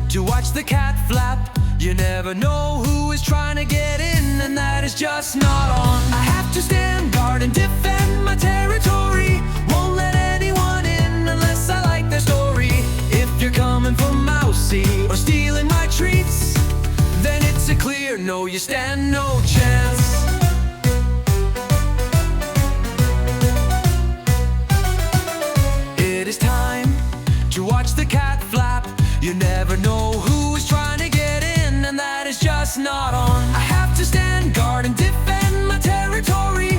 to watch the cat flap. You never know who is trying to get in, and that is just not on. I have to stand guard and defend my territory. Won't let anyone in unless I like their story. If you're coming for mousy or stealing my treats, then it's a clear no, you stand no chance. It is time to watch the cat flap. You never know who is trying to get in, and that is just not on. I have to stand guard and defend my territory.